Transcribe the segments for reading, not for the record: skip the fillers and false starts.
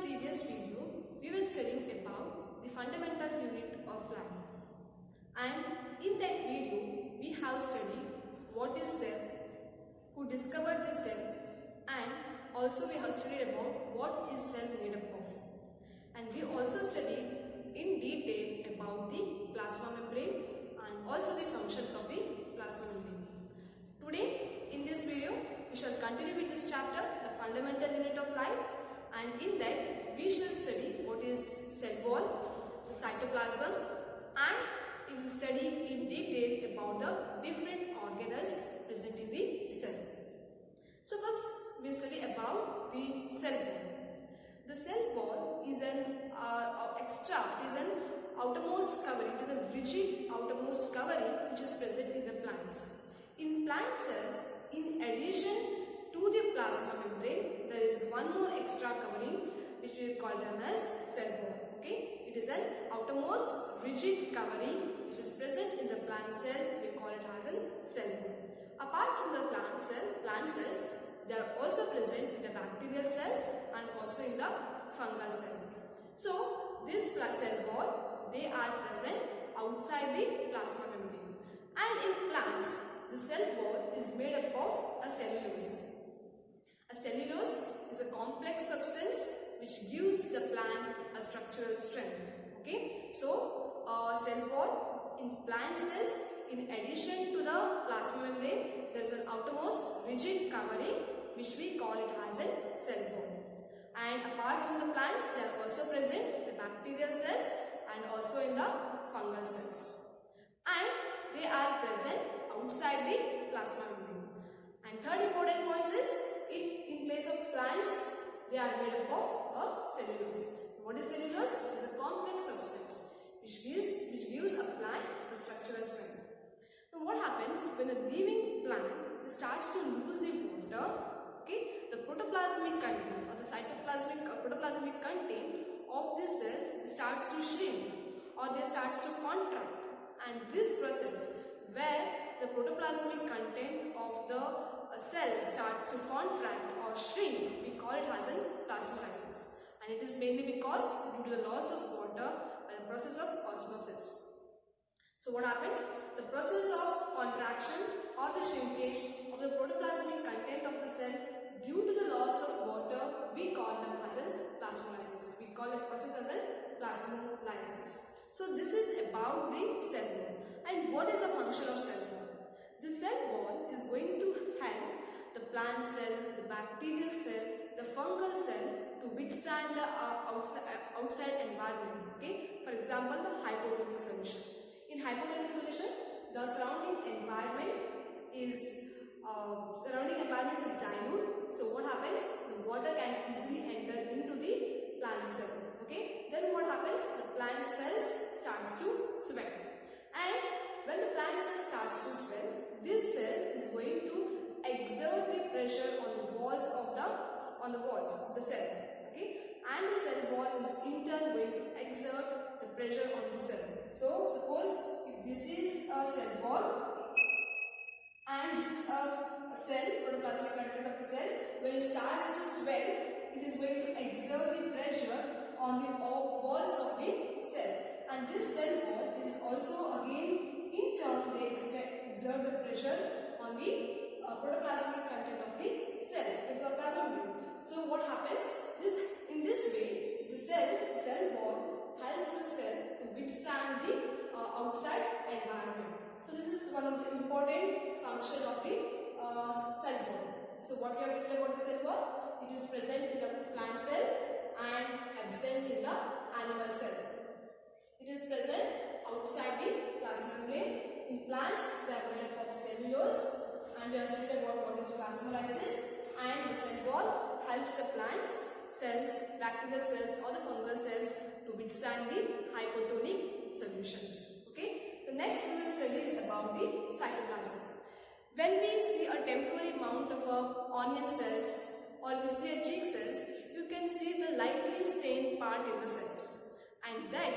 previous video, we were studying about the fundamental unit of life. And in that video, we have studied what is cell, who discovered the cell, and also we have studied about what is cell made up of. And we also studied in detail about the plasma membrane and also the functions of the plasma membrane. Today, in this video, we shall continue with this chapter, the fundamental unit of life, and in that we shall study what is cell wall, the cytoplasm, and we will study in detail about the different organelles present in the cell. So first we study about the cell wall. The cell wall is an outermost covering, it is a rigid outermost covering which is present in the plants. In plant cells, in addition to the plasma membrane, there is one more extra covering which we call them as cell wall. Okay, it is an outermost rigid covering which is present in the plant cell. We call it as a cell wall. Apart from the plant cells, they are also present in the bacterial cell and also in the fungal cell. So this cell wall, they are present outside the plasma membrane. And in plants, the cell wall is made up of a cellulose. A cellulose is a complex substance which gives the plant a structural strength. Okay, so cell wall in plant cells, in addition to the plasma membrane, there is an outermost rigid covering which we call it as a cell wall. And apart from the plants, they are also present in the bacterial cells and also in the fungal cells. And they are present outside the plasma membrane. And third important point is, in place of plants, they are made up of a cellulose. What is cellulose? It is a complex substance which gives a plant the structural strength. Now what happens when a living plant starts to lose the water? Okay, the protoplasmic content or the protoplasmic content of these cells starts to shrink or they starts to contract, and this process where the protoplasmic content of the cell starts to contract or shrink, we call it as a plasmolysis, and it is mainly because due to the loss of water by the process of osmosis. So what happens? The process of contraction or the shrinkage of the protoplasmic content of the cell due to the loss of water, we call them as a plasmolysis. We call the process as a plasmolysis. So this is about the cell wall. And what is the function of cell wall? The cell wall is going to help the plant cell, the bacterial cell, the fungal cell to withstand the outside environment. Okay? For example, the hypotonic solution. In hypotonic solution, the surrounding environment is dilute. So what happens? The water can easily enter into the plant cell. Okay? Then what happens? The plant cells starts to swell. And when the plant cell starts to swell, this cell is going to exert the pressure on the walls of the cell. Okay? And the cell wall is in turn going to exert the pressure on the cell. So suppose if this is a cell wall and this is a cell, protoplasmic content of the cell, when it starts to swell, it is going to exert the pressure on the walls of the cell. And this cell wall is also again in turn they exert the pressure on the protoplasmic content of the cell, the plasma membrane. So what happens? In this way, the cell wall helps the cell to withstand the outside environment. So this is one of the important function of the cell wall. So what we are saying about the cell wall? It is present in the plant cell and absent in the animal cell. It is present outside the plasma membrane. In plants, they are made up of cellulose, and we have studied about what is plasmolysis. And the cell wall helps the plants, cells, bacterial cells or the fungal cells to withstand the hypotonic solutions. Okay. The next we will study is about the cytoplasm. When we see a temporary mount of onion cells or if you see a chick cells, you can see the lightly stained part in the cells, and that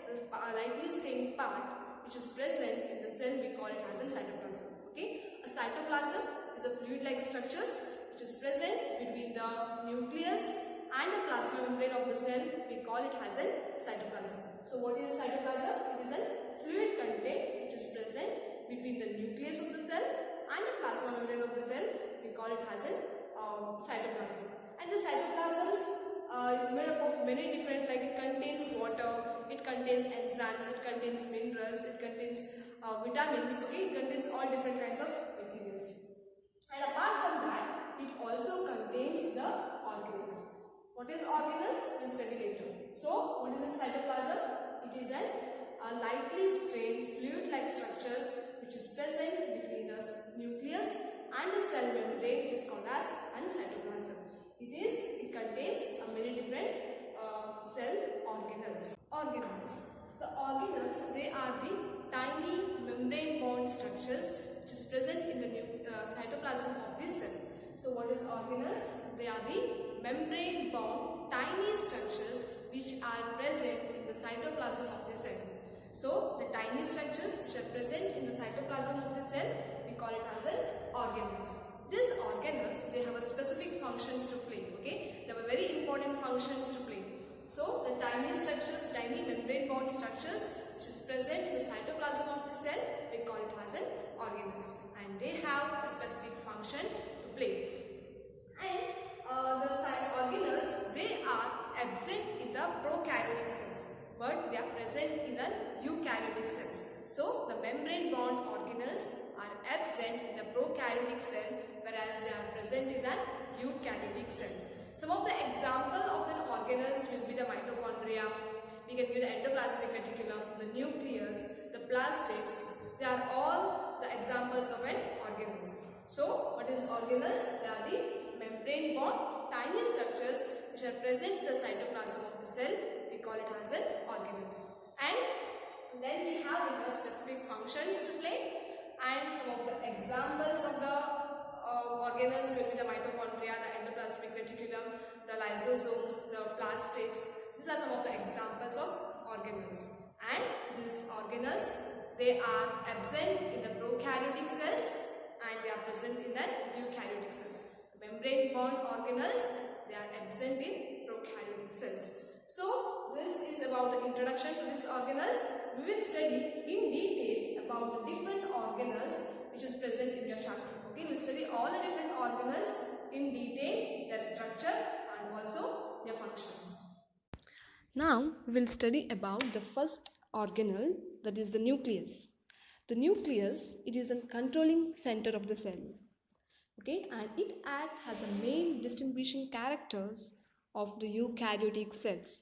the lightly stained part which is present in the cell, we call it as a cytoplasm. Okay, a cytoplasm is a fluid-like structure which is present between the nucleus and the plasma membrane of the cell, we call it as a cytoplasm. So what is cytoplasm? It is a fluid content which is present between the nucleus of the cell and the plasma membrane of the cell. We call it as a cytoplasm. And the cytoplasm is made up of many different, like it contains water, it contains enzymes, it contains minerals, it contains vitamins, okay, it contains all different kinds of materials. And apart from that, it also contains the organelles. What is organelles? We'll study later. So, what is the cytoplasm? It is a lightly strained fluid-like structures which is present between the nucleus and the cell membrane is called as cytoplasm. It contains many different cell organelles. The organelles, they are the tiny membrane bond structures which is present in the cytoplasm of the cell. So what is organelles? They are the membrane bound tiny structures which are present in the cytoplasm of the cell. So the tiny structures which are present in the cytoplasm of the cell, we call it as organelles. These organelles, they have a specific functions to play, okay? They have a very important functions to play. So the tiny structures, tiny membrane bound structures which is present in the cytoplasm of the cell, we call it as organelles, and they have a specific function to play. And the organelles, they are absent in the prokaryotic cells, but they are present in the eukaryotic cells. So the membrane bound organelles are absent in the prokaryotic cell, whereas they are present in the eukaryotic cell. Some of the example of the organelles will be the mitochondria. We can give the endoplasmic reticulum, the nucleus, the plastids. They are all the examples of an organelles. So, what is organelles? They are the membrane bound tiny structures which are present in the cytoplasm of the cell. We call it as organelles. And then we have specific functions to play. And some of the examples of the organelles will be the mitochondria, the endoplasmic reticulum, the lysosomes, the plastids. These are some of the examples of organelles. And these organelles, they are absent in the prokaryotic cells and they are present in the eukaryotic cells. Membrane bound organelles, they are absent in prokaryotic cells. So this is about the introduction to these organelles. We will study in detail about the different organelles which is present in your chapter. Okay, we will study all the different organelles in detail, their structure and also their function. Now we will study about the first organelle, that is the nucleus. The nucleus, it is a controlling center of the cell. Okay, and it acts as the main distinguishing characters of the eukaryotic cells.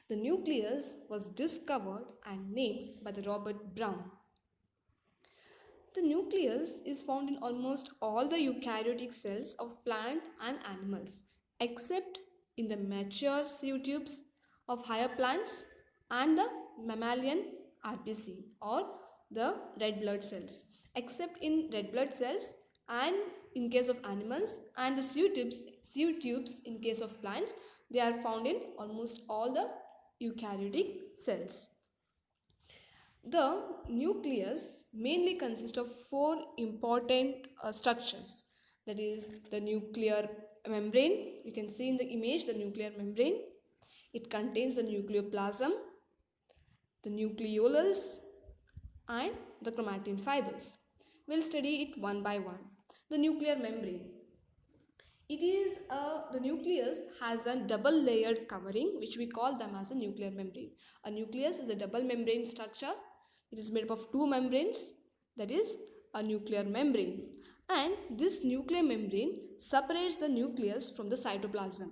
The nucleus was discovered and named by the Robert Brown. The nucleus is found in almost all the eukaryotic cells of plant and animals, except in the mature sieve tubes of higher plants and the mammalian RBC or the red blood cells, except in red blood cells and in case of animals, and the sieve tubes in case of plants, they are found in almost all the eukaryotic cells. The nucleus mainly consists of four important structures, that is the nuclear membrane. You can see in the image the nuclear membrane. It contains the nucleoplasm, the nucleolus and the chromatin fibers. We'll study it one by one. The nuclear membrane. The nucleus has a double layered covering which we call them as a nuclear membrane. A nucleus is a double membrane structure. It is made up of two membranes, that is a nuclear membrane. And this nuclear membrane separates the nucleus from the cytoplasm.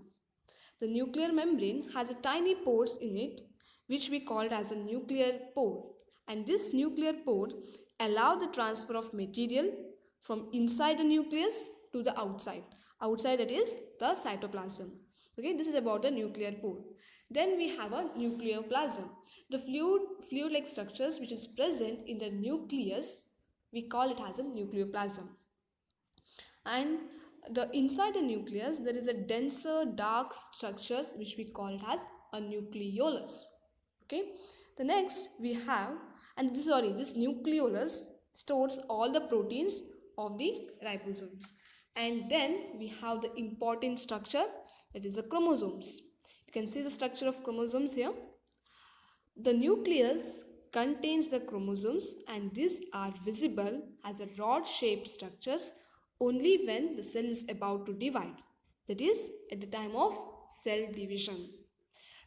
The nuclear membrane has a tiny pores in it which we called as a nuclear pore. And this nuclear pore allow the transfer of material from inside the nucleus to the outside. Outside, that is the cytoplasm. Okay, this is about the nuclear pore. Then we have a nucleoplasm. The fluid-like structures which is present in the nucleus, we call it as a nucleoplasm. And inside the nucleus, there is a denser dark structures which we call it as a nucleolus. Okay. The next we have, this nucleolus stores all the proteins of the ribosomes. And then we have the important structure that is the chromosomes. You can see the structure of chromosomes here. The nucleus contains the chromosomes, and these are visible as a rod-shaped structures only when the cell is about to divide, that is at the time of cell division.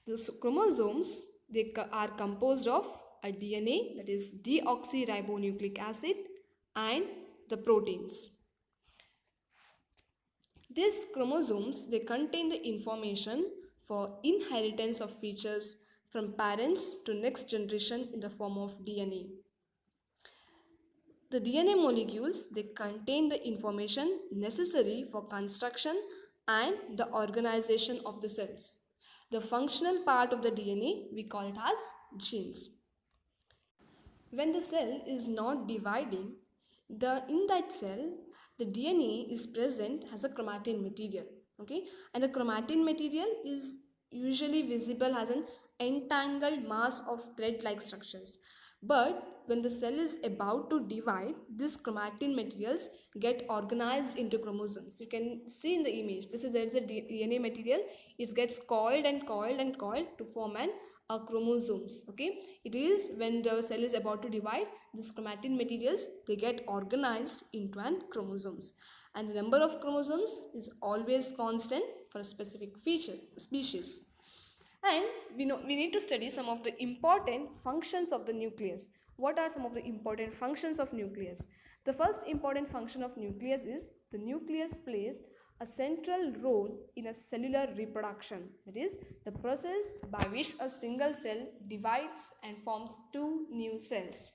The chromosomes, are composed of a DNA, that is deoxyribonucleic acid, and the proteins. These chromosomes, they contain the information for inheritance of features from parents to next generation in the form of DNA. The DNA molecules, they contain the information necessary for construction and the organization of the cells. The functional part of the DNA, we call it as genes. When the cell is not dividing, in that cell, the DNA is present as a chromatin material. Okay, and the chromatin material is usually visible as an entangled mass of thread-like structures. But when the cell is about to divide, these chromatin materials get organized into chromosomes. You can see in the image, there's a DNA material. It gets coiled and coiled and coiled to form an chromosomes. Okay, it is when the cell is about to divide, these chromatin materials, they get organized into an chromosomes, and the number of chromosomes is always constant for a specific species. And we need to study some of the important functions of the nucleus. What are some of the important functions of nucleus? The first important function of nucleus is the nucleus plays a central role in a cellular reproduction. That is the process by which a single cell divides and forms two new cells.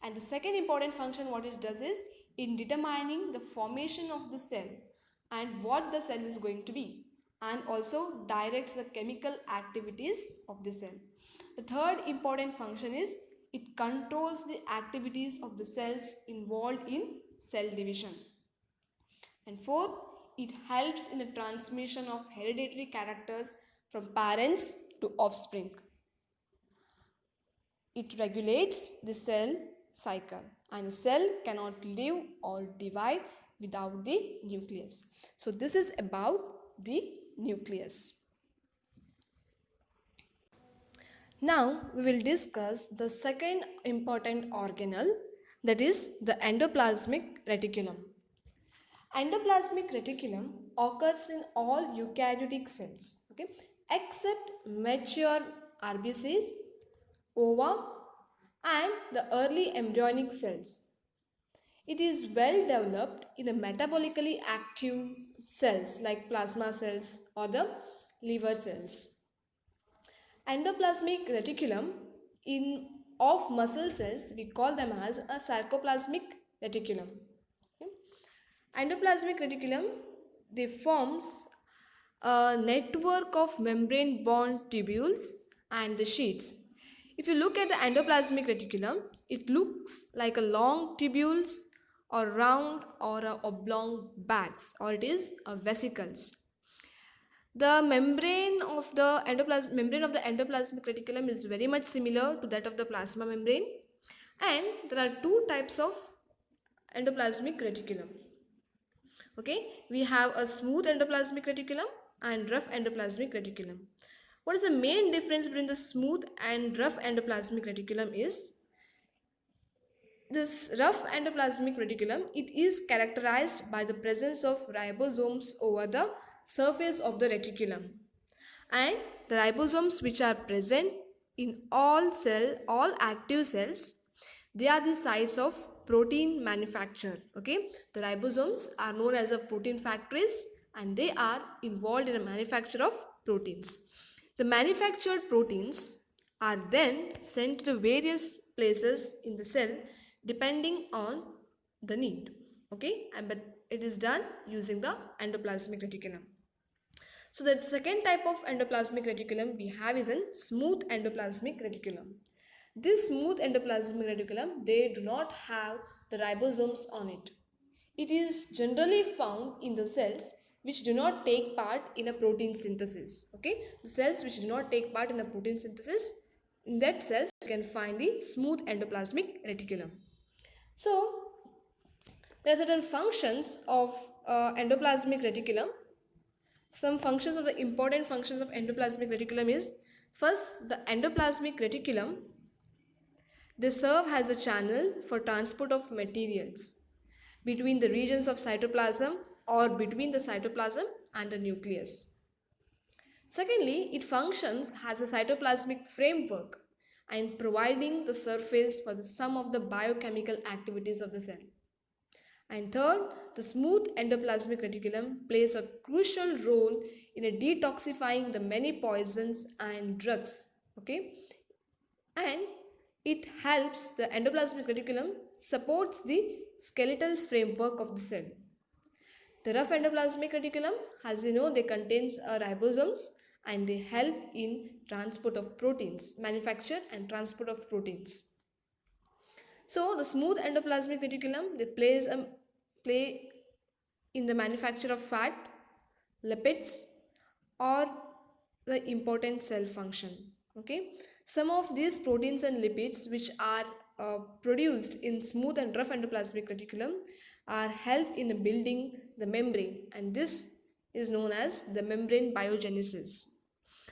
And the second important function what it does is in determining the formation of the cell and what the cell is going to be, and also directs the chemical activities of the cell. The third important function is it controls the activities of the cells involved in cell division. And fourth, it helps in the transmission of hereditary characters from parents to offspring. It regulates the cell cycle, and a cell cannot live or divide without the nucleus. So this is about the nucleus. Now we will discuss the second important organelle, that is the endoplasmic reticulum. Endoplasmic reticulum occurs in all eukaryotic cells, okay, except mature RBCs, ova, and the early embryonic cells. It is well developed in the metabolically active cells like plasma cells or the liver cells. Endoplasmic reticulum of muscle cells, we call them as a sarcoplasmic reticulum. Okay. Endoplasmic reticulum, they forms a network of membrane-bound tubules and the sheets. If you look at the endoplasmic reticulum, it looks like a long tubules or round or a oblong bags, or it is a vesicles. The membrane of the endoplasmic reticulum is very much similar to that of the plasma membrane, and there are two types of endoplasmic reticulum. Okay, we have a smooth endoplasmic reticulum and rough endoplasmic reticulum. What is the main difference between the smooth and rough endoplasmic reticulum is this rough endoplasmic reticulum, it is characterized by the presence of ribosomes over the surface of the reticulum, and the ribosomes which are present in all active cells, they are the sites of protein manufacture. Okay, the ribosomes are known as the protein factories, and they are involved in the manufacture of proteins. The manufactured proteins are then sent to various places in the cell depending on the need. Okay, but it is done using the endoplasmic reticulum. So the second type of endoplasmic reticulum we have is a smooth endoplasmic reticulum. This smooth endoplasmic reticulum, they do not have the ribosomes on it. It is generally found in the cells which do not take part in a protein synthesis. Okay, the cells which do not take part in the protein synthesis, in that cells you can find the smooth endoplasmic reticulum. So there are certain functions of endoplasmic reticulum. some functions of the important functions of endoplasmic reticulum is, first, the endoplasmic reticulum, they serve as a channel for transport of materials between the regions of cytoplasm or between the cytoplasm and the nucleus. Secondly, it functions as a cytoplasmic framework and providing the surface for the sum of the biochemical activities of the cell. And third, the smooth endoplasmic reticulum plays a crucial role in detoxifying the many poisons and drugs. Okay, and it helps the endoplasmic reticulum supports the skeletal framework of the cell. The rough endoplasmic reticulum, as you know, they contains ribosomes and they help in transport of proteins, manufacture and transport of proteins. So the smooth endoplasmic reticulum, they play in the manufacture of fat, lipids, or the important cell function. Okay, some of these proteins and lipids which are produced in smooth and rough endoplasmic reticulum are help in building the membrane, and this is known as the membrane biogenesis.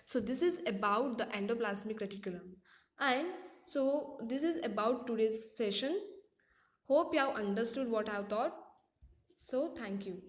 So this is about the endoplasmic reticulum, and so this is about today's session. Hope you have understood what I have taught. So thank you.